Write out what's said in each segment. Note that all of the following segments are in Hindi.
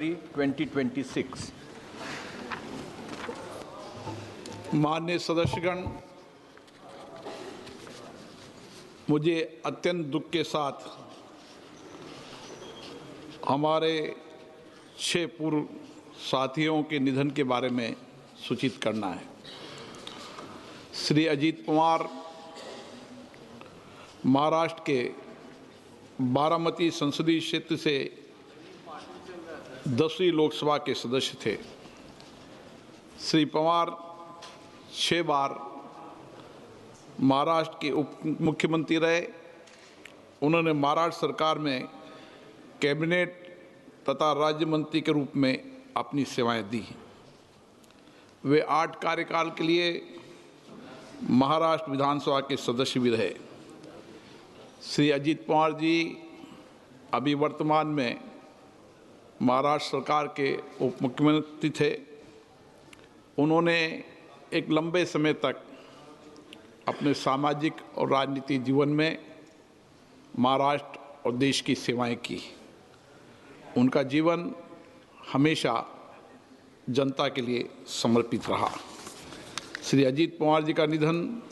2026। माननीय सदस्यगण, मुझे अत्यंत दुख के साथ हमारे 6 पूर्व साथियों के निधन के बारे में सूचित करना है। श्री अजीत पवार महाराष्ट्र के बारामती संसदीय क्षेत्र से 10वीं लोकसभा के सदस्य थे। श्री पवार 6 बार महाराष्ट्र के उप मुख्यमंत्री रहे। उन्होंने महाराष्ट्र सरकार में कैबिनेट तथा राज्य मंत्री के रूप में अपनी सेवाएं दी। वे 8 कार्यकाल के लिए महाराष्ट्र विधानसभा के सदस्य भी रहे। श्री अजीत पवार जी अभी वर्तमान में महाराष्ट्र सरकार के उप मुख्यमंत्री थे। उन्होंने एक लंबे समय तक अपने सामाजिक और राजनीतिक जीवन में महाराष्ट्र और देश की सेवाएं की। उनका जीवन हमेशा जनता के लिए समर्पित रहा। श्री अजीत पवार जी का निधन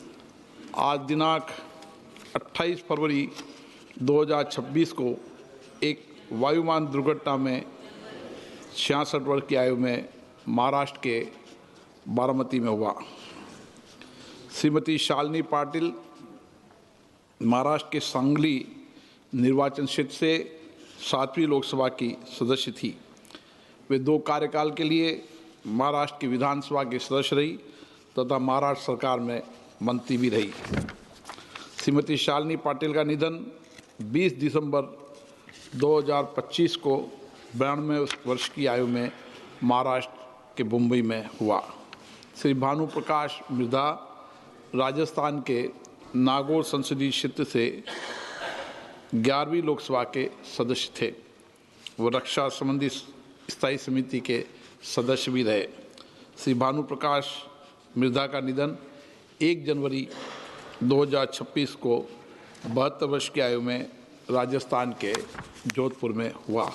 आज दिनांक 28 फरवरी 2026 को एक वायुयान दुर्घटना में 66 वर्ष की आयु में महाराष्ट्र के बारामती में हुआ। श्रीमती शालिनी पाटिल महाराष्ट्र के सांगली निर्वाचन क्षेत्र से 7वीं लोकसभा की सदस्य थी। वे 2 कार्यकाल के लिए महाराष्ट्र की विधानसभा के सदस्य रही तथा महाराष्ट्र सरकार में मंत्री भी रही। श्रीमती शालिनी पाटिल का निधन 20 दिसंबर 2025 को 92 वर्ष की आयु में महाराष्ट्र के मुंबई में हुआ। श्री भानु प्रकाश मिर्धा राजस्थान के नागौर संसदीय क्षेत्र से 11वीं लोकसभा के सदस्य थे। वो रक्षा संबंधी स्थायी समिति के सदस्य भी रहे। श्री भानु प्रकाश मिर्धा का निधन 1 जनवरी 2026 को 72 वर्ष की आयु में राजस्थान के जोधपुर में हुआ।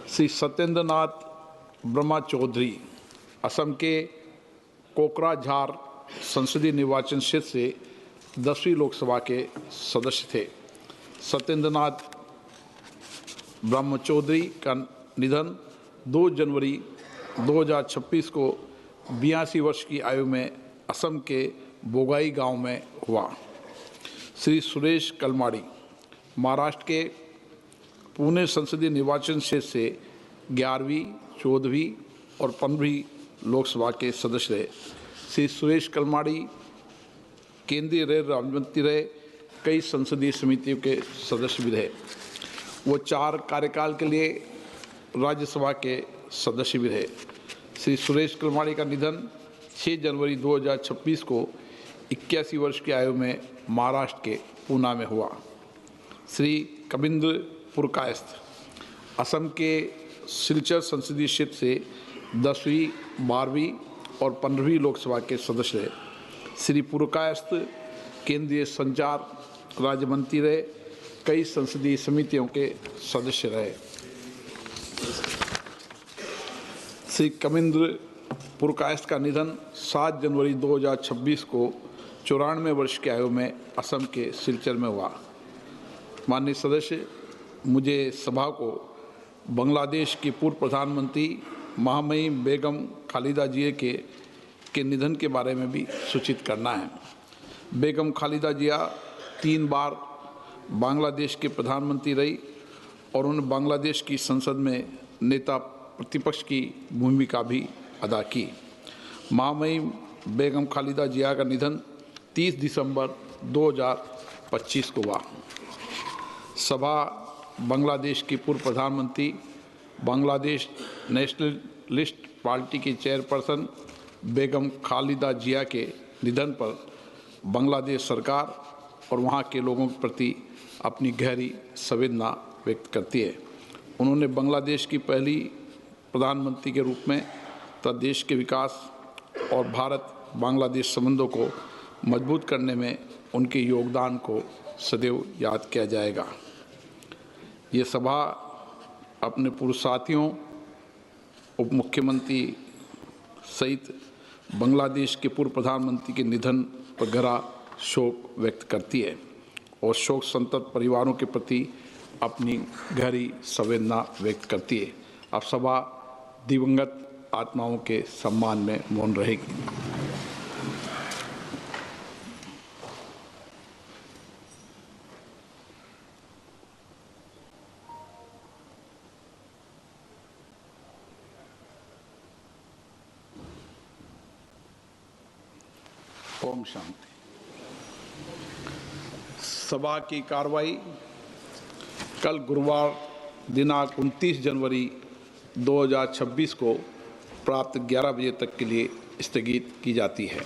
श्री सत्येंद्र नाथ ब्रह्मा चौधरी असम के कोकराझार संसदीय निर्वाचन क्षेत्र से 10वीं लोकसभा के सदस्य थे। सत्येंद्र नाथ ब्रह्म चौधरी का निधन 2 जनवरी 2026 को 82 वर्ष की आयु में असम के बोगाई गांव में हुआ। श्री सुरेश कलमाड़ी महाराष्ट्र के पुणे संसदीय निर्वाचन क्षेत्र से 11वीं, 14वीं और 15वीं लोकसभा के सदस्य रहे। श्री सुरेश कलमाड़ी केंद्रीय रेल राज्य मंत्री रहे। कई संसदीय समितियों के सदस्य भी रहे। वो 4 कार्यकाल के लिए राज्यसभा के सदस्य भी रहे। श्री सुरेश कलमाड़ी का निधन 6 जनवरी 2026 को 81 वर्ष की आयु में महाराष्ट्र के पूना में हुआ। श्री कविंद्र पुरकायस्थ असम के सिलचर संसदीय क्षेत्र से 10वीं, 12वीं और 15वीं लोकसभा के सदस्य रहे। श्री पुरकायस्थ केंद्रीय संचार राज्य मंत्री रहे। कई संसदीय समितियों के सदस्य रहे। श्री कविंद्र पुरकायस्थ का निधन 7 जनवरी 2026 को 94 वर्ष की आयु में असम के सिलचर में हुआ। माननीय सदस्य, मुझे सभा को बांग्लादेश की पूर्व प्रधानमंत्री महामहिम बेगम खालिदा जिया के निधन के बारे में भी सूचित करना है। बेगम खालिदा जिया 3 बार बांग्लादेश के प्रधानमंत्री रही और उन्होंने बांग्लादेश की संसद में नेता प्रतिपक्ष की भूमिका भी अदा की। महामहिम बेगम खालिदा जिया का निधन 30 दिसंबर 2025 को हुआ। सभा बांग्लादेश की पूर्व प्रधानमंत्री, बांग्लादेश नेशनलिस्ट पार्टी की चेयरपर्सन बेगम खालिदा जिया के निधन पर बांग्लादेश सरकार और वहां के लोगों के प्रति अपनी गहरी संवेदना व्यक्त करती है। उन्होंने बांग्लादेश की पहली प्रधानमंत्री के रूप में तथा देश के विकास और भारत बांग्लादेश संबंधों को मजबूत करने में उनके योगदान को सदैव याद किया जाएगा। ये सभा अपने पूर्व साथियों उप मुख्यमंत्री सहित बांग्लादेश के पूर्व प्रधानमंत्री के निधन पर गहरा शोक व्यक्त करती है और शोक संतप्त परिवारों के प्रति अपनी गहरी संवेदना व्यक्त करती है। अब सभा दिवंगत आत्माओं के सम्मान में मौन रहेगी। ओम शांति। सभा की कार्रवाई कल गुरुवार दिनांक 29 जनवरी 2026 को प्रातः 11 बजे तक के लिए स्थगित की जाती है।